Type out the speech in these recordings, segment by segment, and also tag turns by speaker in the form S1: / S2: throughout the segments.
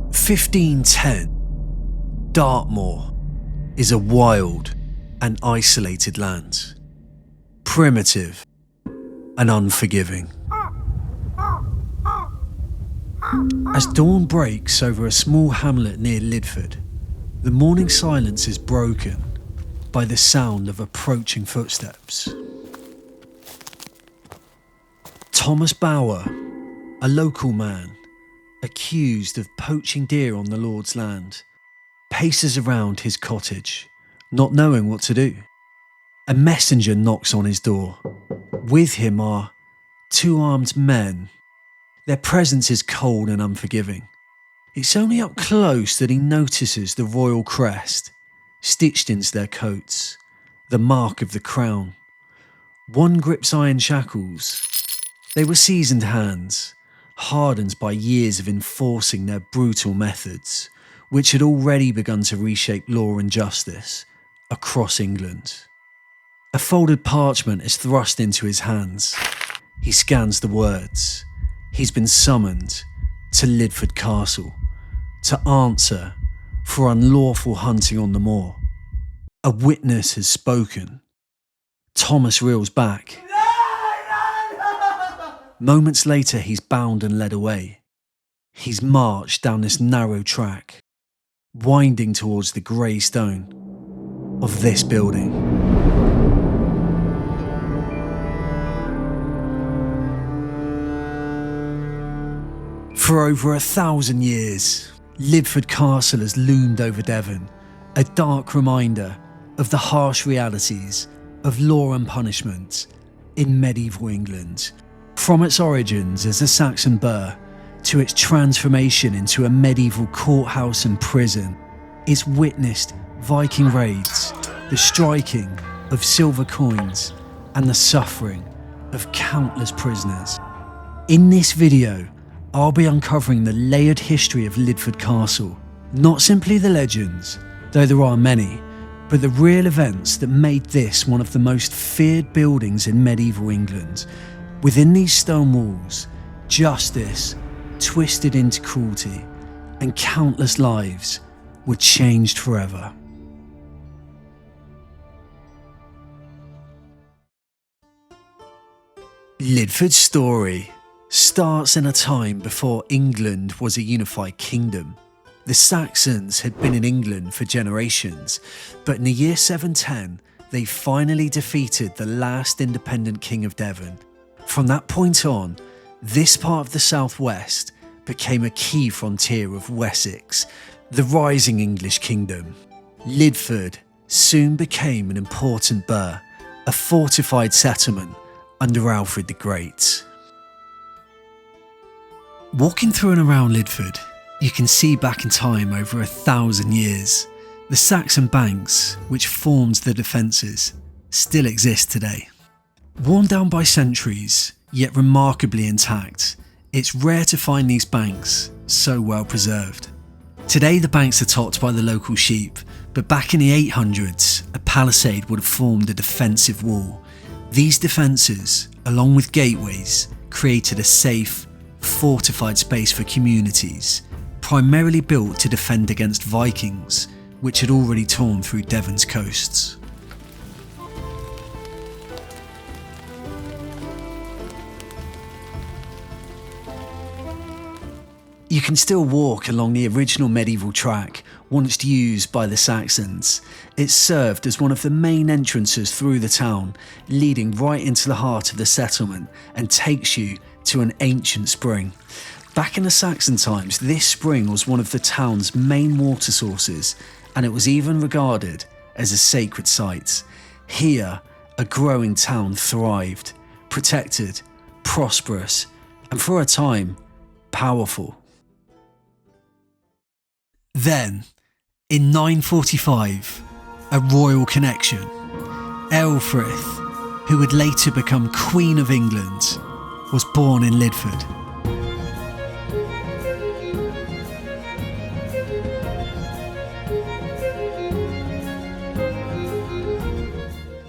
S1: 1510. Dartmoor is a wild and isolated land, primitive and unforgiving. As dawn breaks over a small hamlet near Lydford, the morning silence is broken by the sound of approaching footsteps. Thomas Bower, a local man accused of poaching deer on the Lord's land, paces around his cottage, not knowing what to do. A messenger knocks on his door. With him are two armed men. Their presence is cold and unforgiving. It's only up close that he notices the royal crest, stitched into their coats, the mark of the crown. One grips iron shackles. They were seasoned hands, hardened by years of enforcing their brutal methods, which had already begun to reshape law and justice across England. A folded parchment is thrust into his hands. He scans the words. He's been summoned to Lydford Castle to answer for unlawful hunting on the moor. A witness has spoken. Thomas reels back. Moments later, he's bound and led away. He's marched down this narrow track, winding towards the grey stone of this building. For over 1,000 years, Lydford Castle has loomed over Devon, a dark reminder of the harsh realities of law and punishment in medieval England. From its origins as a Saxon burh to its transformation into a medieval courthouse and prison, it's witnessed Viking raids, the striking of silver coins, and the suffering of countless prisoners. In this video, I'll be uncovering the layered history of Lydford Castle, not simply the legends, though there are many, but the real events that made this one of the most feared buildings in medieval England. Within these stone walls, justice twisted into cruelty, and countless lives were changed forever. Lydford's story starts in a time before England was a unified kingdom. The Saxons had been in England for generations, but in the year 710, they finally defeated the last independent king of Devon. From that point on, this part of the southwest became a key frontier of Wessex, the rising English kingdom. Lydford soon became an important burh, a fortified settlement under Alfred the Great. Walking through and around Lydford, you can see back in time over 1,000 years. The Saxon banks, which formed the defences, still exist today. Worn down by centuries, yet remarkably intact, it's rare to find these banks so well preserved. Today the banks are topped by the local sheep, but back in the 800s, a palisade would have formed a defensive wall. These defences, along with gateways, created a safe, fortified space for communities, primarily built to defend against Vikings, which had already torn through Devon's coasts. You can still walk along the original medieval track once used by the Saxons. It served as one of the main entrances through the town, leading right into the heart of the settlement and takes you to an ancient spring. Back in the Saxon times, this spring was one of the town's main water sources, and it was even regarded as a sacred site. Here, a growing town thrived, protected, prosperous, and for a time, powerful. Then, in 945, a royal connection, Aelfrith, who would later become Queen of England, was born in Lydford.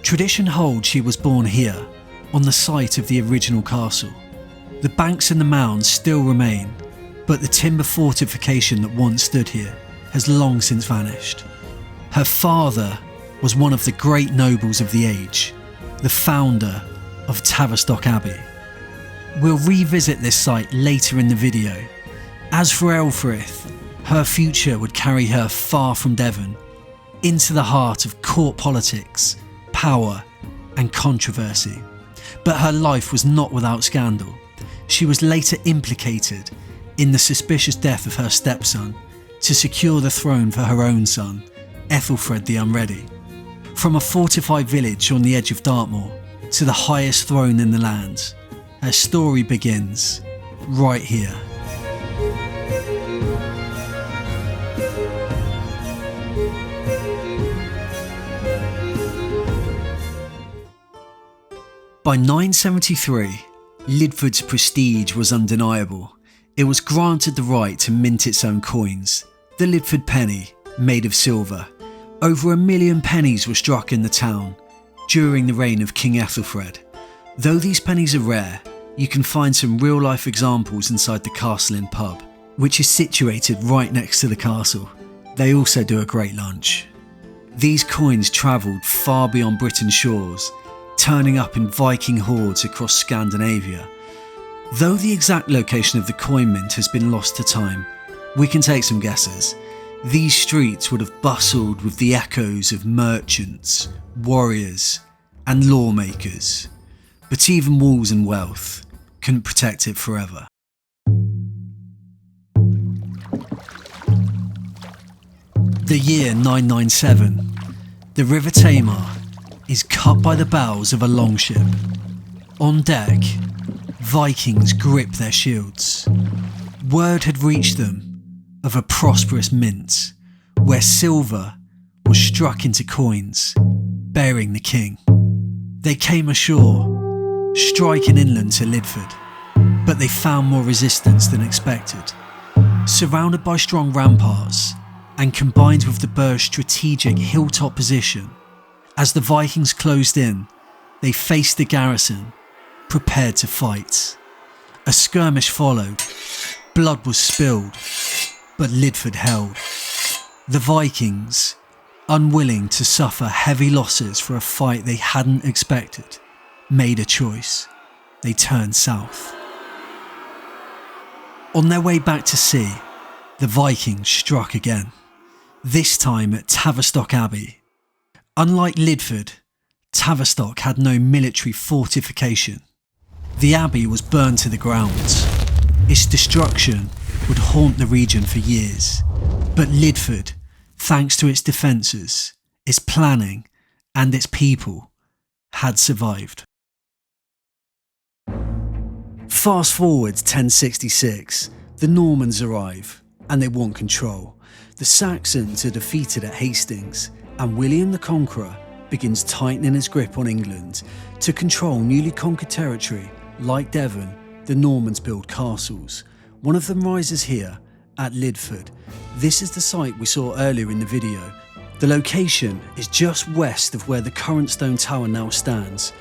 S1: Tradition holds she was born here, on the site of the original castle. The banks and the mounds still remain, But the timber fortification that once stood here has long since vanished. Her father was one of the great nobles of the age, the founder of Tavistock Abbey. We'll revisit this site later in the video. As for Elfrith, her future would carry her far from Devon, into the heart of court politics, power and controversy. But her life was not without scandal. She was later implicated in the suspicious death of her stepson to secure the throne for her own son, Ethelfred the Unready. From a fortified village on the edge of Dartmoor to the highest throne in the land, her story begins right here. By 973, Lydford's prestige was undeniable. It was granted the right to mint its own coins, the Lydford penny, made of silver. Over 1 million pennies were struck in the town during the reign of King Ethelfred. Though these pennies are rare, you can find some real-life examples inside the Castle Inn pub, which is situated right next to the castle. They also do a great lunch. These coins travelled far beyond Britain's shores, turning up in Viking hordes across Scandinavia. Though the exact location of the coin mint has been lost to time, we can take some guesses. These streets would have bustled with the echoes of merchants, warriors, and lawmakers. But even walls and wealth couldn't protect it forever. The year 997. The River Tamar is cut by the bows of a longship. On deck, Vikings grip their shields. Word had reached them of a prosperous mint, where silver was struck into coins, bearing the king. They came ashore, striking inland to Lydford, but they found more resistance than expected. Surrounded by strong ramparts, and combined with the Burh's strategic hilltop position, as the Vikings closed in, they faced the garrison, prepared to fight. A skirmish followed, blood was spilled, but Lydford held. The Vikings, unwilling to suffer heavy losses for a fight they hadn't expected, made a choice. They turned south. On their way back to sea, the Vikings struck again, this time at Tavistock Abbey. Unlike Lydford, Tavistock had no military fortification. The abbey was burned to the ground. Its destruction would haunt the region for years. But Lydford, thanks to its defences, its planning, and its people, had survived. Fast forward 1066, the Normans arrive, and they want control. The Saxons are defeated at Hastings, and William the Conqueror begins tightening his grip on England. To control newly conquered territory, like Devon, the Normans build castles. One of them rises here, at Lydford. This is the site we saw earlier in the video. The location is just west of where the current stone tower now stands.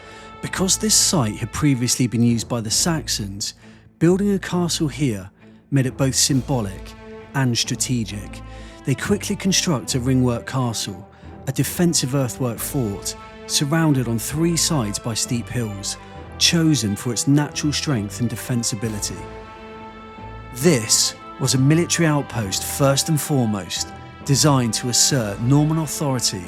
S1: Because this site had previously been used by the Saxons, building a castle here made it both symbolic and strategic. They quickly construct a ringwork castle, a defensive earthwork fort surrounded on 3 sides by steep hills, chosen for its natural strength and defensibility. This was a military outpost first and foremost, designed to assert Norman authority,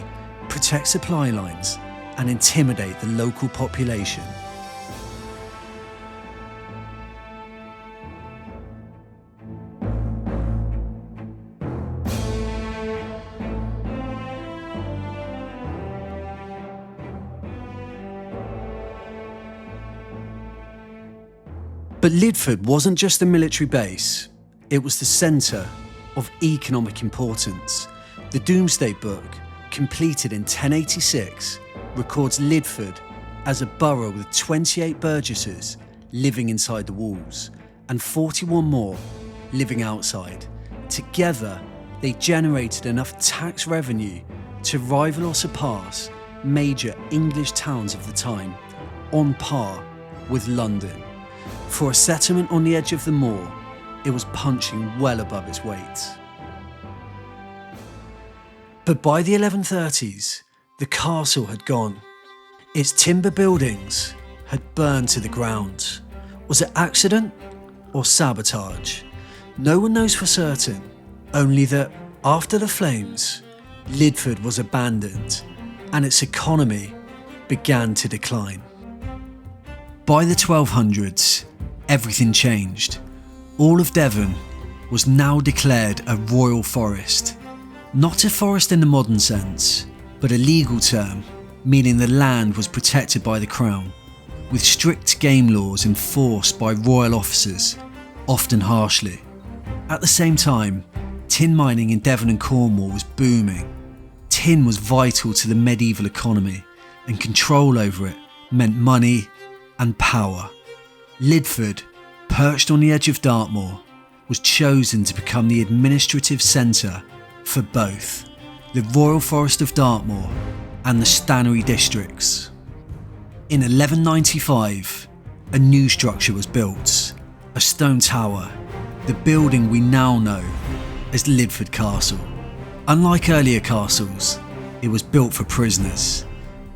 S1: protect supply lines, and intimidate the local population. But Lydford wasn't just a military base, it was the centre of economic importance. The Domesday Book, completed in 1086, records Lydford as a borough with 28 burgesses living inside the walls and 41 more living outside. Together, they generated enough tax revenue to rival or surpass major English towns of the time, on par with London. For a settlement on the edge of the moor, it was punching well above its weight. But by the 1130s, the castle had gone. Its timber buildings had burned to the ground. Was it accident or sabotage? No one knows for certain, only that after the flames, Lydford was abandoned and its economy began to decline. By the 1200s, everything changed. All of Devon was now declared a royal forest. Not a forest in the modern sense, but a legal term, meaning the land was protected by the Crown, with strict game laws enforced by royal officers, often harshly. At the same time, tin mining in Devon and Cornwall was booming. Tin was vital to the medieval economy, and control over it meant money and power. Lydford, perched on the edge of Dartmoor, was chosen to become the administrative centre for both the Royal Forest of Dartmoor and the Stannery districts. In 1195, a new structure was built, a stone tower, the building we now know as Lydford Castle. Unlike earlier castles, it was built for prisoners.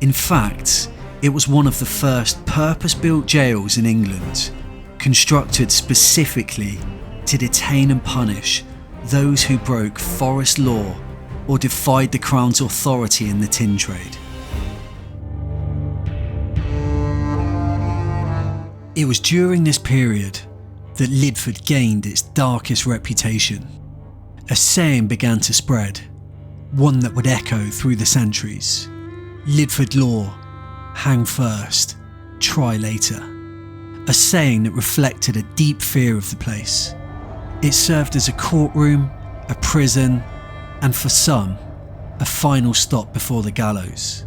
S1: In fact, it was one of the first purpose-built jails in England, constructed specifically to detain and punish those who broke forest law or defied the Crown's authority in the tin trade. It was during this period that Lydford gained its darkest reputation. A saying began to spread, one that would echo through the centuries. Lydford law, hang first, try later. A saying that reflected a deep fear of the place. It served as a courtroom, a prison, and for some, a final stop before the gallows.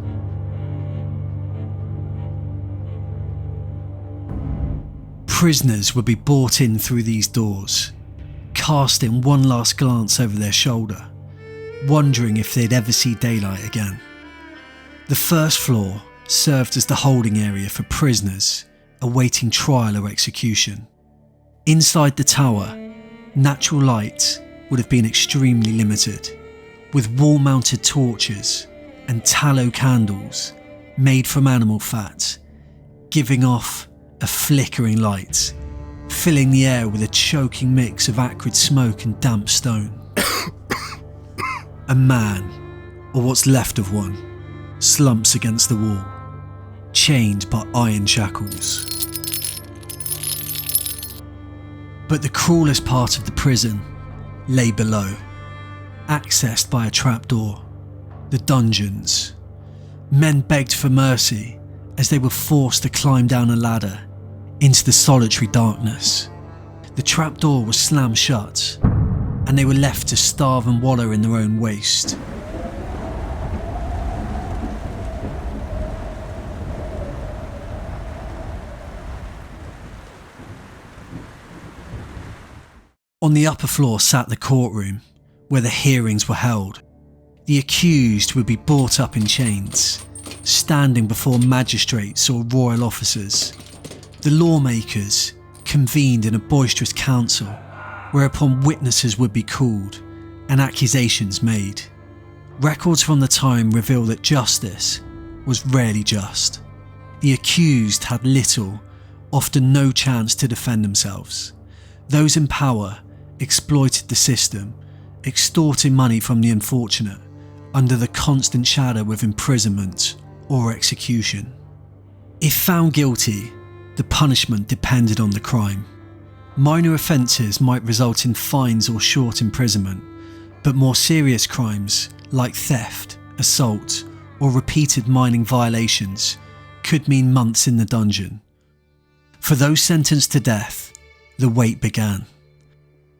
S1: Prisoners would be brought in through these doors, casting one last glance over their shoulder, wondering if they'd ever see daylight again. The first floor served as the holding area for prisoners awaiting trial or execution. Inside the tower, natural light would have been extremely limited, with wall-mounted torches and tallow candles made from animal fat, giving off a flickering light, filling the air with a choking mix of acrid smoke and damp stone. A man, or what's left of one, slumps against the wall, chained by iron shackles. But the cruelest part of the prison lay below, accessed by a trapdoor, the dungeons. Men begged for mercy as they were forced to climb down a ladder into the solitary darkness. The trapdoor was slammed shut, and they were left to starve and wallow in their own waste. On the upper floor sat the courtroom, where the hearings were held. The accused would be brought up in chains, standing before magistrates or royal officers. The lawmakers convened in a boisterous council, whereupon witnesses would be called and accusations made. Records from the time reveal that justice was rarely just. The accused had little, often no chance to defend themselves. Those in power exploited the system, extorting money from the unfortunate under the constant shadow of imprisonment or execution. If found guilty, the punishment depended on the crime. Minor offences might result in fines or short imprisonment, but more serious crimes like theft, assault, or repeated mining violations could mean months in the dungeon. For those sentenced to death, the wait began.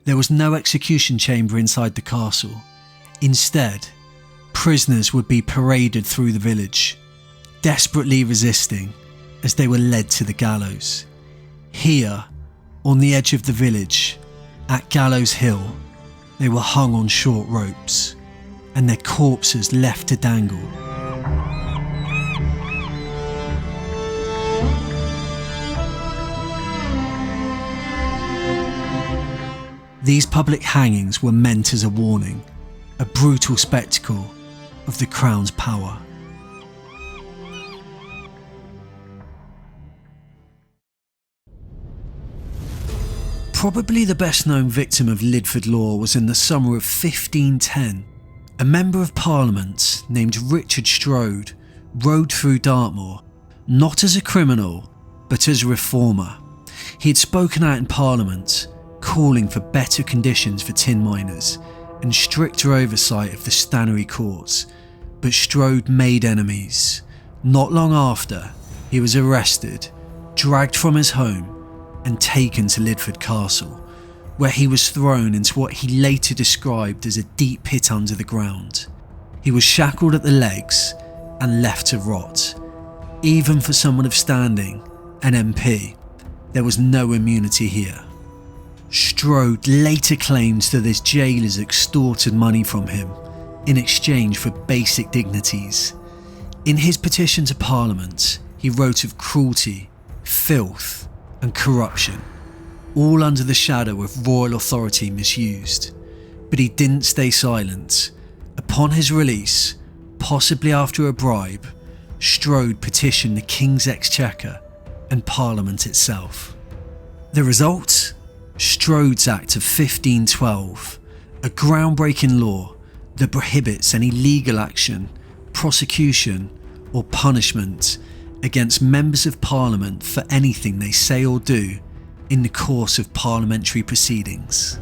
S1: There was no execution chamber inside the castle. Instead, prisoners would be paraded through the village, desperately resisting as they were led to the gallows. Here, on the edge of the village, at Gallows Hill, they were hung on short ropes, and their corpses left to dangle. These public hangings were meant as a warning, a brutal spectacle of the crown's power. Probably the best known victim of Lydford law was in the summer of 1510. A member of Parliament named Richard Strode rode through Dartmoor, not as a criminal, but as a reformer. He had spoken out in Parliament, calling for better conditions for tin miners and stricter oversight of the stanary courts, but Strode made enemies. Not long after, he was arrested, dragged from his home, and taken to Lydford Castle, where he was thrown into what he later described as a deep pit under the ground. He was shackled at the legs and left to rot. Even for someone of standing, an MP, there was no immunity here. Strode later claimed that his jailers extorted money from him in exchange for basic dignities. In his petition to Parliament, he wrote of cruelty, filth, and corruption, all under the shadow of royal authority misused. But he didn't stay silent. Upon his release, possibly after a bribe, Strode petitioned the King's Exchequer and Parliament itself. The result? Strode's Act of 1512, a groundbreaking law that prohibits any legal action, prosecution, or punishment against members of Parliament for anything they say or do in the course of parliamentary proceedings.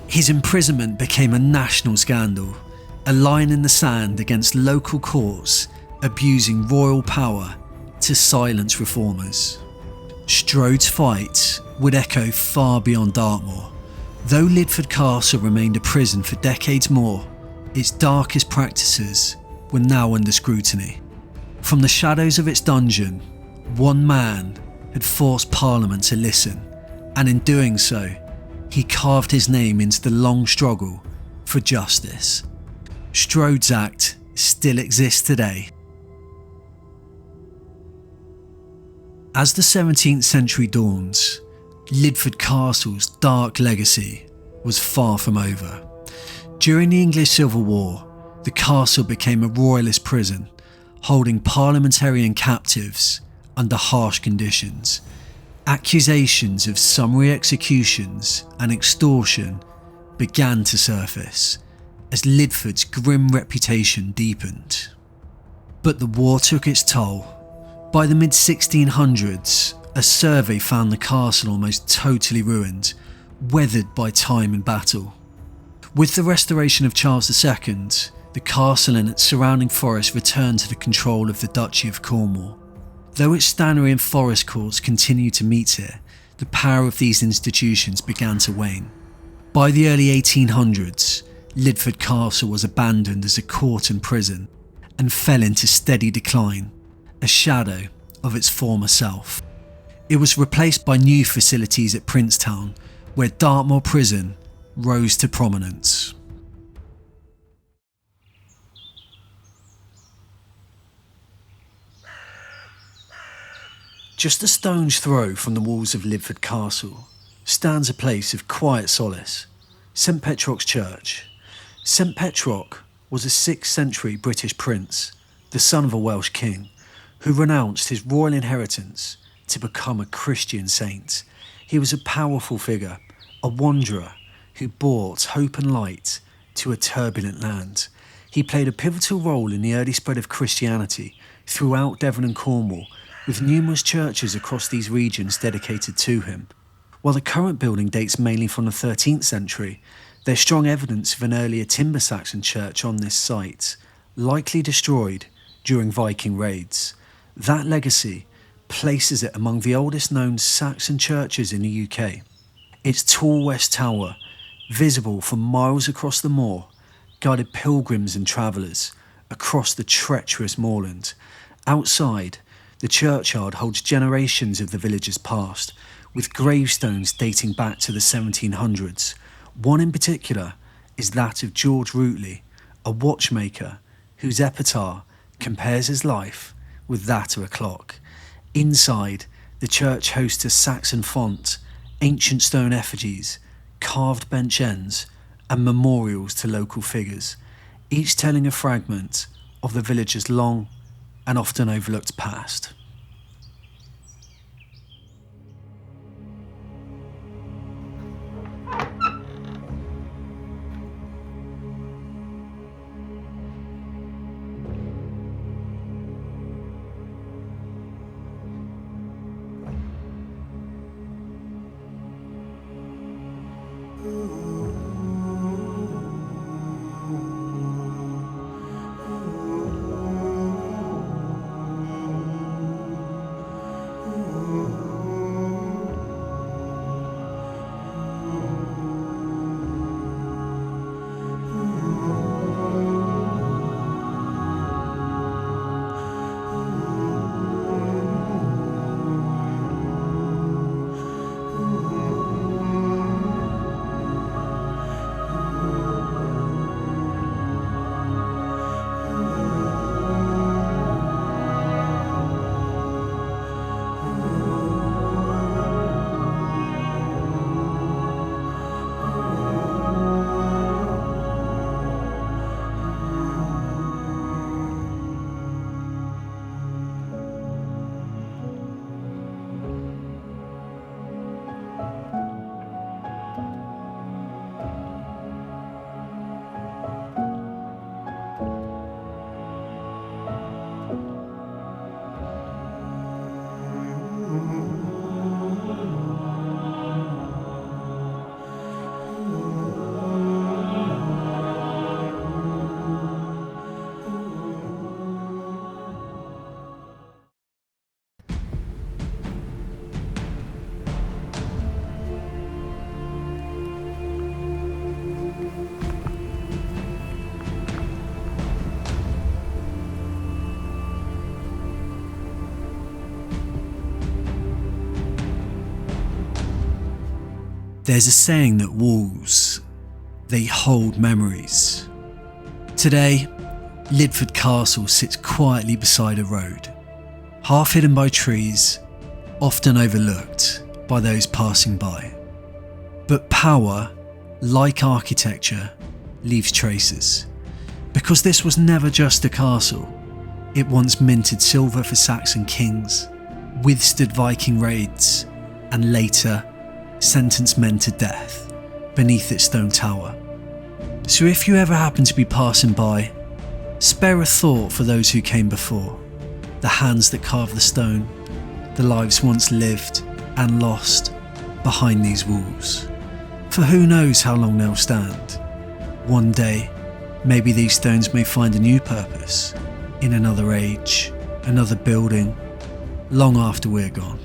S1: His imprisonment became a national scandal, a line in the sand against local courts abusing royal power to silence reformers. Strode's fight would echo far beyond Dartmoor. Though Lydford Castle remained a prison for decades more, its darkest practices were now under scrutiny. From the shadows of its dungeon, one man had forced Parliament to listen, and in doing so, he carved his name into the long struggle for justice. Strode's Act still exists today. As the 17th century dawns, Lydford Castle's dark legacy was far from over. During the English Civil War, the castle became a royalist prison, holding parliamentarian captives under harsh conditions. Accusations of summary executions and extortion began to surface as Lydford's grim reputation deepened. But the war took its toll. By the mid-1600s, a survey found the castle almost totally ruined, weathered by time and battle. With the restoration of Charles II, the castle and its surrounding forest returned to the control of the Duchy of Cornwall. Though its stanary and forest courts continued to meet here, the power of these institutions began to wane. By the early 1800s, Lydford Castle was abandoned as a court and prison and fell into steady decline, a shadow of its former self. It was replaced by new facilities at Princetown, where Dartmoor Prison rose to prominence. Just a stone's throw from the walls of Lydford Castle stands a place of quiet solace, St Petrock's Church. St Petrock was a 6th century British prince, the son of a Welsh king, who renounced his royal inheritance to become a Christian saint. He was a powerful figure, a wanderer who brought hope and light to a turbulent land. He played a pivotal role in the early spread of Christianity throughout Devon and Cornwall, with numerous churches across these regions dedicated to him. While the current building dates mainly from the 13th century, there's strong evidence of an earlier timber Saxon church on this site, likely destroyed during Viking raids. That legacy places it among the oldest known Saxon churches in the UK. Its tall west tower, visible for miles across the moor, guided pilgrims and travellers across the treacherous moorland. Outside, the churchyard holds generations of the village's past, with gravestones dating back to the 1700s. One in particular is that of George Routley, a watchmaker whose epitaph compares his life with that of a clock. Inside, the church hosts a Saxon font, ancient stone effigies, carved bench ends, and memorials to local figures, each telling a fragment of the village's long and often overlooked past. There's a saying that walls, they hold memories. Today, Lydford Castle sits quietly beside a road, half hidden by trees, often overlooked by those passing by. But power, like architecture, leaves traces, because this was never just a castle. It once minted silver for Saxon kings, withstood Viking raids, and later sentenced men to death beneath its stone tower. So if you ever happen to be passing by, spare a thought for those who came before, the hands that carved the stone, the lives once lived and lost behind these walls. For who knows how long they'll stand. One day, maybe these stones may find a new purpose in another age, another building, long after we're gone.